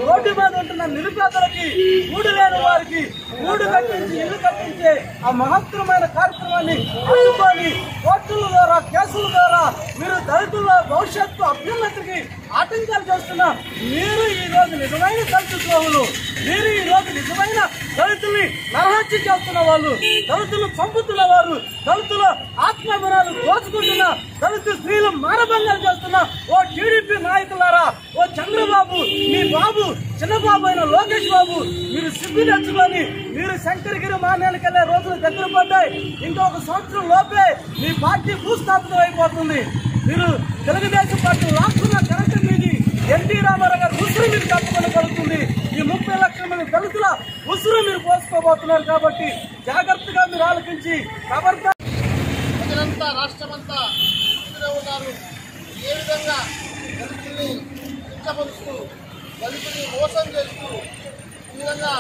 రోడ్డు మీద ఉంటున్న నిరుపేదలకి, గూడు లేని వారికి గూడు కట్టించి ఇల్లు కట్టించే ఆ మహత్తరమైన కార్యక్రమాన్ని అడ్డుకొని కోర్టుల ద్వారా, కేసుల ద్వారా మీరు దళితుల భవిష్యత్తు అభ్యున్నతికి ఆటంకాలు చేస్తున్న మీరు ఈ రోజు నిజమైన దళిత ద్రోహులు. మీరు ఈ రోజు నిజమైన దళితుల్ని నరహత్య చేస్తున్న వాళ్ళు, దళితులు చంపుతున్న వారు, దళితుల ఆత్మాభిమానాలు దోచుకుంటున్న, దళిత స్త్రీలు మానభంగాలు చేస్తున్న ఓ టీడీపీ నాయకులారా, ఓ చంద్రబాబు, మీ బాబు చిన్నబాబు అయిన లోకేష్ బాబు, మీరు సిగ్గు తెచ్చుకొని మీరు శంకరగిరి మాన్యానికి వెళ్లే రోజులు దగ్గర పడ్డాయి. ఇంకొక సంవత్సరం లోపే మీ పార్టీ భూస్థాపితం అయిపోతుంది. మీరు తెలుగుదేశం పార్టీ లాక్కున్న కరెంటు మీది ఎన్టీ రామారావు గారు ఉసురు మీరు తప్పకుండా పడుతుంది. ఈ 30 లక్షల మంది దళితుల ఉసురు మీరు పోసుకోబోతున్నారు. కాబట్టి జాగ్రత్తగా మీరు ఆలోచించి ప్రజలంతా రాష్ట్రమంతా ఉన్నారు. ఏ విధంగా దళితుల్ని కించపరుస్తూ, దళితుల్ని మోసం చేస్తూ, ఈ విధంగా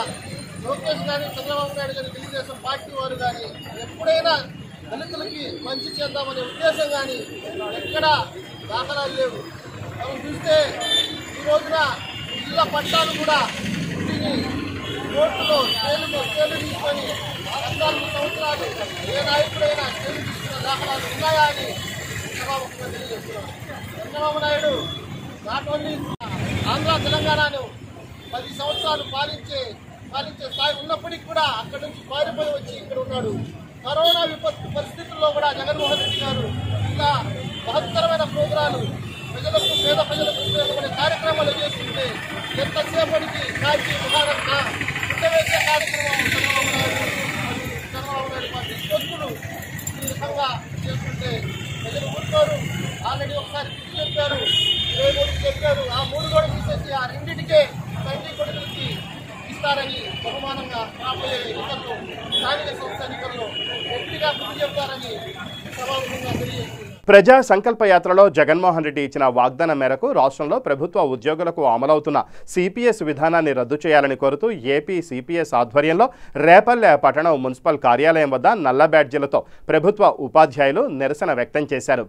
లోకేష్ గారి, చంద్రబాబు నాయుడు గారి, తెలుగుదేశం పార్టీ వారు కానీ ఎప్పుడైనా దళితులకి మంచి చేద్దామనే ఉద్దేశం కానీ ఎక్కడా దాఖలాలు లేవు. మనం చూస్తే ఈ రోజున ఇళ్ల పట్టాలు కూడా కోర్టులో తేలు తీసుకొని 14 సంవత్సరాలు ఏ నాయకుడైనా తేలు తీసుకున్న దాఖలాలు ఉన్నాయా అని చంద్రబాబు తెలియజేస్తున్నారు. చంద్రబాబు నాయుడు నాట్ ఓన్లీ ఆంధ్ర తెలంగాణను 10 సంవత్సరాలు పాలించే స్థాయి ఉన్నప్పటికీ కూడా అక్కడి నుంచి పారిపోయి వచ్చి ఇక్కడ ఉన్నాడు. కరోనా విపత్తు పరిస్థితుల్లో కూడా జగన్మోహన్ రెడ్డి గారు ఇలా మహత్తరమైన ప్రోగ్రాలు ప్రజలకు, పేద ప్రజలకు ఉపయోగపడే కార్యక్రమాలు చేస్తుంటే ఎంతసేపటికి కాల్చి మహారత్న ఉండవేసే కార్యక్రమం చంద్రబాబు నాయుడు పార్టీ కొడుకులు ఈ విధంగా చేస్తుంటే ప్రజలు ఊరుకోరు. ఆల్రెడీ ఒకసారి చెప్పారు, 23 చెప్పారు. ఆ 3 కూడా తీసేసి ఆ రెండింటికే తండ్రి కొడుకులకి ఇస్తారని బహుమానంగా రాబోయే ఎన్నికల్లో, స్థానిక సంస్థ ఎన్నికల్లో గట్టిగా గుర్తు చెప్తారని సభాముఖంగా తెలియజేస్తుంది. ప్రజా సంకల్ప యాత్రలో జగన్మోహన్ రెడ్డి ఇచ్చిన వాగ్దానం మేరకు రాష్ట్రంలో ప్రభుత్వ ఉద్యోగులకు అమలవుతున్న సిపిఎస్ విధానాన్ని రద్దు చేయాలని కోరుతూ ఏపీ సిపిఎస్ ఆధ్వర్యంలో రేపల్లె పట్టణం మున్సిపల్ కార్యాలయం వద్ద నల్ల బ్యాడ్జీలతో ప్రభుత్వ ఉపాధ్యాయులు నిరసన వ్యక్తం చేశారు.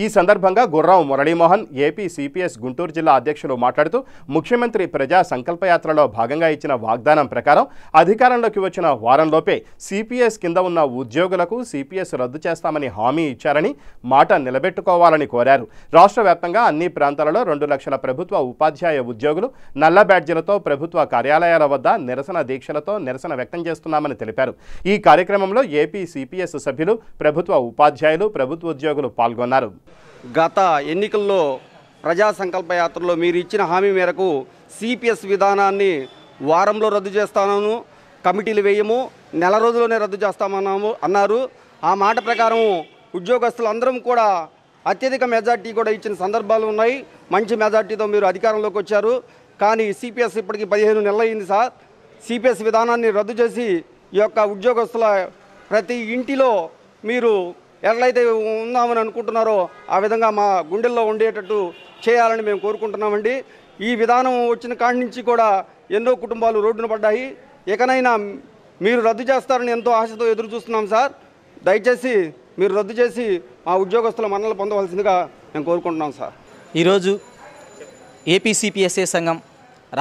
ఈ సందర్భంగా గుర్రం మురళీమోహన్ ఏపీ సిపిఎస్ గుంటూరు జిల్లా అధ్యక్షులు మాట్లాడుతూ ముఖ్యమంత్రి ప్రజా సంకల్పయాత్రలో భాగంగా ఇచ్చిన వాగ్దానం ప్రకారం అధికారంలోకి వచ్చిన వారంలోపే సిపిఎస్ కింద ఉన్న ఉద్యోగులకు సిపిఎస్ రద్దు చేస్తామని హామీ ఇచ్చారని మాట నిలబెట్టుకోవాలని కోరారు. రాష్ట్ర వ్యాప్తంగా అన్ని ప్రాంతాలలో 2 లక్షల ప్రభుత్వ ఉపాధ్యాయ ఉద్యోగులు నల్ల బ్యాడ్జీలతో ప్రభుత్వ కార్యాలయాల వద్ద నిరసన దీక్షలతో నిరసన వ్యక్తం చేస్తున్నామని తెలిపారు. ఈ కార్యక్రమంలో ఏపీ సిపిఎస్ సభ్యులు, ప్రభుత్వ ఉపాధ్యాయులు, ప్రభుత్వ ఉద్యోగులు పాల్గొన్నారు. గత ఎన్నికల్లో ప్రజా సంకల్ప యాత్రలో మీరు ఇచ్చిన హామీ మేరకు సిపిఎస్ విధానాన్ని వారంలో రద్దు చేస్తాను, కమిటీలు వేయము, నెల రోజుల్లోనే రద్దు చేస్తామన్నాము అన్నారు. ఆ మాట ప్రకారం ఉద్యోగస్తులందరం కూడా అత్యధిక మెజార్టీ కూడా ఇచ్చిన సందర్భాలు ఉన్నాయి. మంచి మెజార్టీతో మీరు అధికారంలోకి వచ్చారు. కానీ సిపిఎస్ ఇప్పటికి 15 నెలలు అయింది సార్. సిపిఎస్ విధానాన్ని రద్దు చేసి ఈ యొక్క ఉద్యోగస్తుల ప్రతి ఇంటిలో మీరు ఎట్లయితే ఉందామని అనుకుంటున్నారో ఆ విధంగా మా గుండెల్లో ఉండేటట్టు చేయాలని మేము కోరుకుంటున్నామండి. ఈ విధానం వచ్చిన కాడి నుంచి కూడా ఎన్నో కుటుంబాలు రోడ్డున పడ్డాయి. ఇకనైనా మీరు రద్దు చేస్తారని ఎంతో ఆశతో ఎదురు చూస్తున్నాం సార్. దయచేసి మీరు రద్దు చేసి మా ఉద్యోగస్తుల మన్నలు పొందవలసిందిగా మేము కోరుకుంటున్నాం సార్. ఈరోజు ఏపీ సిపిఎస్ఏ సంఘం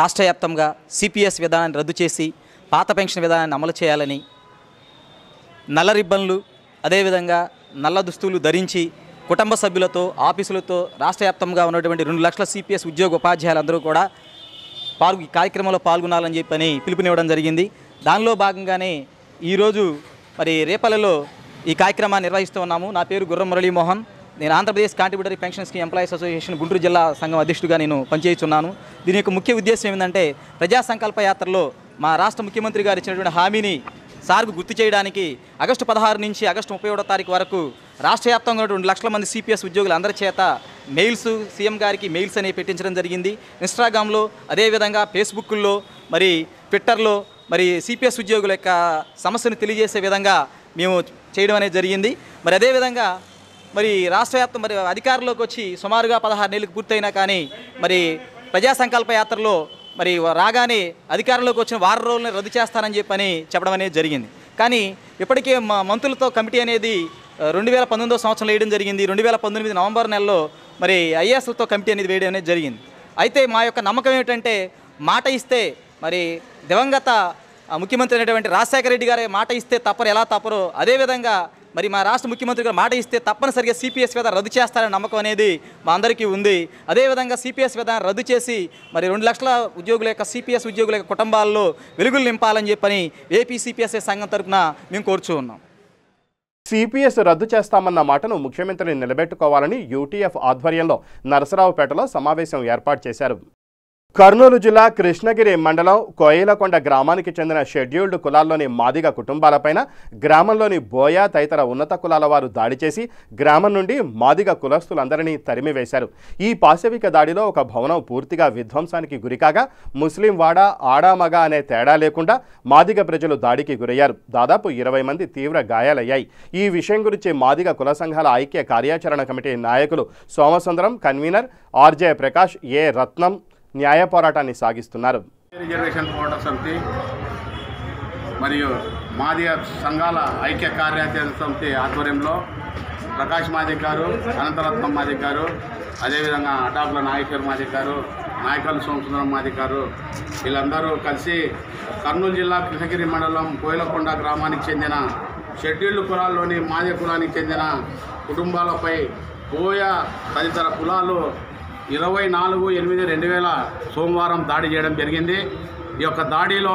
రాష్ట్ర వ్యాప్తంగా సిపిఎస్ విధానాన్ని రద్దు చేసి పాత పెన్షన్ విధానాన్ని అమలు చేయాలని నల్ల రిబ్బన్లు అదేవిధంగా నల్ల దుస్తులు ధరించి కుటుంబ సభ్యులతో ఆఫీసులతో రాష్ట్ర వ్యాప్తంగా ఉన్నటువంటి 2 లక్షల సిపిఎస్ ఉద్యోగ ఉపాధ్యాయులందరూ కూడా ఈ కార్యక్రమంలో పాల్గొనాలని చెప్పని పిలుపునివ్వడం జరిగింది. దానిలో భాగంగానే ఈరోజు మరి రేపల్లిలో ఈ కార్యక్రమాన్ని నిర్వహిస్తూ ఉన్నాము. నా పేరు గుర్రం మురళీమోహన్. నేను Andhra Pradesh contributory pension scheme employees association Guntur జిల్లా సంఘం అధ్యక్షుడిగా నేను పనిచేస్తున్నాను. దీని యొక్క ముఖ్య ఉద్దేశం ఏంటంటే ప్రజా సంకల్ప యాత్రలో మా రాష్ట్ర ముఖ్యమంత్రి గారు ఇచ్చినటువంటి హామీని సార్కు గుర్తు చేయడానికి ఆగస్టు 16 నుంచి ఆగస్టు 31వ తారీఖు వరకు రాష్ట్ర వ్యాప్తంగా 2 లక్షల మంది సిపిఎస్ ఉద్యోగులు అందరి చేత మెయిల్స్ సీఎం గారికి మెయిల్స్ అనేవి పెట్టించడం జరిగింది. ఇన్స్టాగ్రామ్లో అదేవిధంగా ఫేస్బుక్లో మరి ట్విట్టర్లో మరి సిపిఎస్ ఉద్యోగుల యొక్క సమస్యను తెలియజేసే విధంగా మేము చేయడం అనేది జరిగింది. మరి అదేవిధంగా మరి రాష్ట్ర వ్యాప్తం మరి అధికారంలోకి వచ్చి సుమారుగా 16 నెలలకు పూర్తయినా కానీ మరి ప్రజా సంకల్ప యాత్రలో మరి రాగానే అధికారంలోకి వచ్చిన వారం రోజులని రద్దు చేస్తానని చెప్పని చెప్పడం అనేది జరిగింది. కానీ ఇప్పటికే మంత్రులతో కమిటీ అనేది 2019వ సంవత్సరంలో వేయడం జరిగింది. 2019 నవంబర్ నెలలో మరి ఐఏఎస్లతో కమిటీ అనేది వేయడం అనేది జరిగింది. అయితే మా యొక్క నమ్మకం ఏమిటంటే మాట ఇస్తే మరి దివంగత ముఖ్యమంత్రి అయినటువంటి రాజశేఖర రెడ్డి గారే మాట ఇస్తే తప్పరు, ఎలా తప్పరో అదేవిధంగా మరి మా రాష్ట్ర ముఖ్యమంత్రి గారు మాట ఇస్తే తప్పనిసరిగా సిపిఎస్ విధానం రద్దు చేస్తారనే నమ్మకం అనేది మా అందరికీ ఉంది. అదేవిధంగా సిపిఎస్ విధానం రద్దు చేసి మరి 2 లక్షల ఉద్యోగుల యొక్క సిపిఎస్ ఉద్యోగుల యొక్క కుటుంబాల్లో వెలుగులు నింపాలని చెప్పని ఏపీ సిపిఎస్ఏ సంఘం తరఫున మేము కోరుచూ ఉన్నాం. సిపిఎస్ రద్దు చేస్తామన్న మాటను ముఖ్యమంత్రిని నిలబెట్టుకోవాలని యూటీఎఫ్ ఆధ్వర్యంలో నరసరావుపేటలో సమావేశం ఏర్పాటు చేశారు. కర్నూలు జిల్లా కృష్ణగిరి మండలం కోయిలకొండ గ్రామానికి చెందిన షెడ్యూల్డ్ కులాల్లోని మాదిగ కుటుంబాలపైన గ్రామంలోని బోయ తదితర ఉన్నత కులాల వారు దాడి చేసి గ్రామం నుండి మాదిగ కులస్తులందరినీ తరిమివేశారు. ఈ పాశవిక దాడిలో ఒక భవనం పూర్తిగా విధ్వంసానికి గురికాగా ముస్లిం వాడ ఆడామగ అనే తేడా లేకుండా మాదిగ ప్రజలు దాడికి గురయ్యారు. దాదాపు 20 మంది తీవ్ర గాయాలయ్యాయి. ఈ విషయం గురించి మాదిగ కుల సంఘాల ఐక్య కార్యాచరణ కమిటీ నాయకులు సోమసుందరం, కన్వీనర్ ఆర్జే ప్రకాష్, ఏ రత్నం న్యాయ పోరాటాన్ని సాగిస్తున్నారు. రిజర్వేషన్ పోరాట సమితి మరియు మాదిగ సంఘాల ఐక్య కార్యాచరణ సమితి ఆధ్వర్యంలో ప్రకాష్ మాదిక్ గారు, అనంతరత్నం మాదిక్ గారు, అదేవిధంగా అటాకుల నాగేశ్వర్ మాదిక్ గారు, నాయకులు సోమసుందరం మాదిక్ గారు వీళ్ళందరూ కలిసి కర్నూలు జిల్లా కృష్ణగిరి మండలం కోయిలకొండ గ్రామానికి చెందిన షెడ్యూల్డ్ కులాల్లోని మాదిగ కులానికి చెందిన కుటుంబాలపై బోయ తదితర కులాలు 24/8/2000 సోమవారం దాడి చేయడం జరిగింది. ఈ యొక్క దాడిలో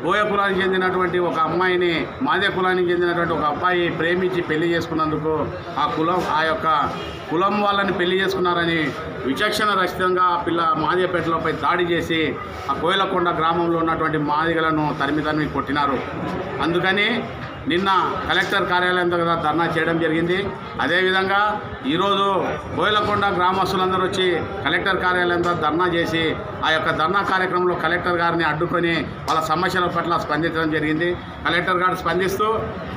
బోయ కులానికి చెందినటువంటి ఒక అమ్మాయిని మాదిగ కులానికి చెందినటువంటి ఒక అబ్బాయి ప్రేమించి పెళ్లి చేసుకున్నందుకు ఆ యొక్క కులం వాళ్ళని పెళ్లి చేసుకున్నారని విచక్షణ రహితంగా మాదిగపేటలపై దాడి చేసి ఆ కోయిలకొండ గ్రామంలో ఉన్నటువంటి మాదిగలను తరిమి కొట్టినారు. అందుకని నిన్న కలెక్టర్ కార్యాలయం దగ్గర ధర్నా చేయడం జరిగింది. అదేవిధంగా ఈరోజు కోయిలకొండ గ్రామస్తులందరూ వచ్చి కలెక్టర్ కార్యాలయం దగ్గర ధర్నా చేసి ఆ యొక్క ధర్నా కార్యక్రమంలో కలెక్టర్ గారిని అడ్డుకొని వాళ్ళ సమస్యల పట్ల స్పందించడం జరిగింది. కలెక్టర్ గారు స్పందిస్తూ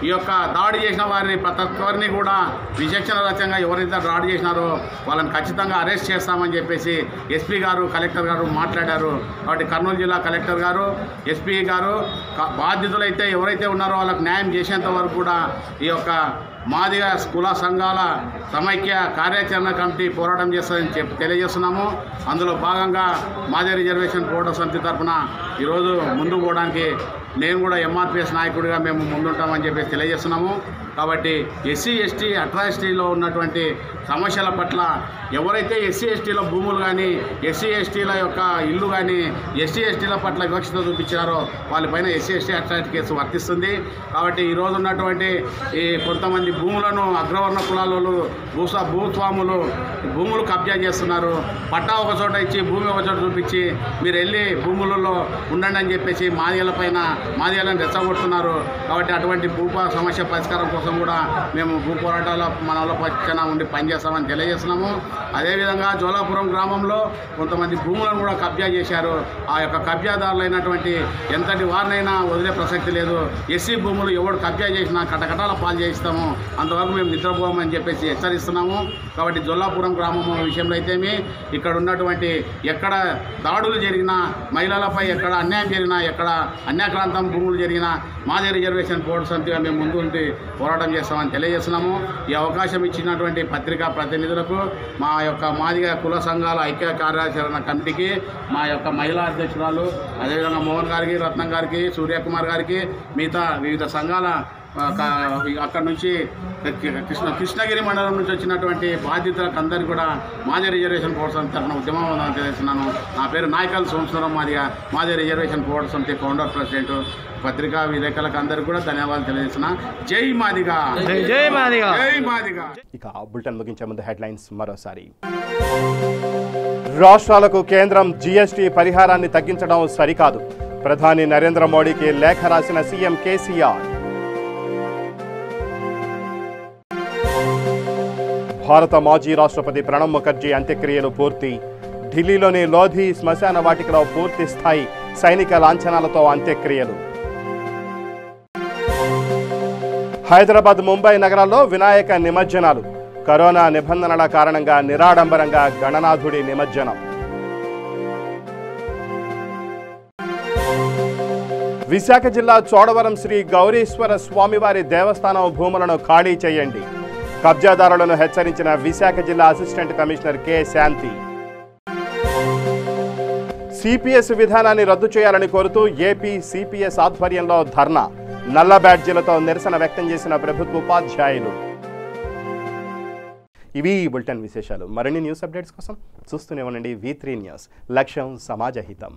ఈ యొక్క దాడి చేసిన వారిని ప్రతి ఒక్కరిని కూడా విచక్షణ రహితంగా ఎవరైతే దాడి చేసినారో వాళ్ళని ఖచ్చితంగా అరెస్ట్ చేస్తామని చెప్పేసి ఎస్పీ గారు, కలెక్టర్ గారు మాట్లాడారు. కాబట్టి కర్నూలు జిల్లా కలెక్టర్ గారు, ఎస్పీ గారు బాధ్యతలైతే ఎవరైతే ఉన్నారో వాళ్ళకు న్యాయం చేసేంత వరకు కూడా ఈ యొక్క మాదిగ కుల సంఘాల సమైక్య కార్యాచరణ కమిటీ పోరాటం చేస్తుందని తెలియజేస్తున్నాము. అందులో భాగంగా మాదిగ రిజర్వేషన్ పోరాట సమితి తరఫున ఈరోజు ముందుకు పోవడానికి నేను కూడా ఎంఆర్పిఎస్ నాయకుడిగా మేము ముందుంటామని చెప్పేసి తెలియజేస్తున్నాము. కాబట్టి ఎస్సీ ఎస్టీ అట్రాసిటీలో ఉన్నటువంటి సమస్యల పట్ల ఎవరైతే ఎస్సీ ఎస్టీల భూములు కానీ ఎస్సీ ఎస్టీల యొక్క ఇల్లు కానీ ఎస్సీ ఎస్టీల పట్ల వివక్షత చూపించారో వాళ్ళపైన ఎస్సీ ఎస్టీ అట్రాసిటీ కేసు వర్తిస్తుంది. కాబట్టి ఈరోజు ఉన్నటువంటి ఈ కొంతమంది భూములను అగ్రవర్ణ కులాలు భూస్వాములు భూములు కబ్జా చేస్తున్నారు. పట్టా ఒక చోట ఇచ్చి భూమి ఒక చోట చూపించి మీరు వెళ్ళి భూములలో ఉండండి అని చెప్పేసి మాదిగలను రెచ్చగొడుతున్నారు. కాబట్టి అటువంటి భూ సమస్య పరిష్కారం కోసం కూడా మేము భూ పోరాటాల మనలో పక్షాన ఉండి పనిచేస్తామని తెలియజేస్తున్నాము. అదేవిధంగా జోలాపురం గ్రామంలో కొంతమంది భూములను కూడా కబ్జా చేశారు. ఆ యొక్క కబ్జాదారులైనటువంటి ఎంతటి వారినైనా వదిలే ప్రసక్తి లేదు. ఎస్సీ భూములు ఎవడు కబ్జా చేసినా కటకటాల పాలు చేయిస్తాము, అంతవరకు మేము నిద్రపోమని చెప్పేసి హెచ్చరిస్తున్నాము. కాబట్టి జోలాపురం గ్రామం విషయంలో అయితేమి ఇక్కడ ఉన్నటువంటి ఎక్కడ దాడులు జరిగినా మహిళలపై ఎక్కడ అన్యాయం జరిగినా ఎక్కడ అన్యాక్రాంతం భూములు జరిగినా మాదిగ రిజర్వేషన్ పోరాట సమితిగా మేము ముందు ఉండి పోరాటం చేస్తామని తెలియజేస్తున్నాము. ఈ అవకాశం ఇచ్చినటువంటి పత్రికా ప్రతినిధులకు, మా యొక్క మాదిగ కుల సంఘాల ఐక్య కార్యాచరణ కమిటీకి, మా యొక్క మహిళా అధ్యక్షురాలు అదేవిధంగా మోహన్ గారికి, రత్నం గారికి, సూర్యకుమార్ గారికి, మిగతా వివిధ సంఘాల అక్కడ నుంచి కృష్ణగిరి మండలం నుంచి వచ్చినటువంటి బాధితులకు అందరికీ కూడా మాదిగ రిజర్వేషన్ పోరాట సమితి తరఫున ఉద్యమం తెలియజేస్తున్నాను. నా పేరు నాయకల్ సోమసుందరం మాదిగ రిజర్వేషన్ పోరాట సమితి ఫౌండర్ ప్రెసిడెంట్. పత్రికా విలేకరులకు అందరికీ కూడా ధన్యవాదాలు తెలియజేస్తున్నా. జై మాదిగ, జై మాదిగ, జై మాదిగ. ఇక బులెటిన్ ముగించే ముందు హెడ్లైన్స్ మరోసారి. రాష్ట్రాలకు కేంద్రం జీఎస్టీ పరిహారాన్ని తగ్గించడం సరికాదు. ప్రధాని నరేంద్ర మోడీకి లేఖ రాసిన సీఎం కేసీఆర్. భారత మాజీ రాష్ట్రపతి ప్రణబ్ ముఖర్జీ అంత్యక్రియలు పూర్తి. ఢిల్లీలోని లోధి శ్మశాన వాటికలో పూర్తి స్థాయి సైనిక లాంఛనాలతో అంత్యక్రియలు. హైదరాబాద్, ముంబై నగరాల్లో వినాయక నిమజ్జనాలు. కరోనా నిబంధనల కారణంగా నిరాడంబరంగా గణనాథుడి నిమజ్జనం. విశాఖ జిల్లా చోడవరం శ్రీ గౌరీశ్వర స్వామివారి దేవస్థానం భూములను ఖాళీ చేయండి. కబ్జాదారులను హెచ్చరించిన విశాఖ జిల్లా అసిస్టెంట్ కమిషనర్ కె శాంతి. సిపిఎస్ విధానాన్ని రద్దు చేయాలని కోరుతూ ఏపీ సిపిఎస్ ఆధ్వర్యంలో ధర్నా. నల్ల బ్యాడ్జీలతో నిరసన వ్యక్తం చేసిన ప్రభుత్వ ఉపాధ్యాయులు. ఇవి బులెటిన్ విశేషాలు. మరిన్ని న్యూస్ అప్డేట్స్ కోసం చూస్తూనే ఉండండి V3 న్యూస్. లక్ష్యం సమాజహితం.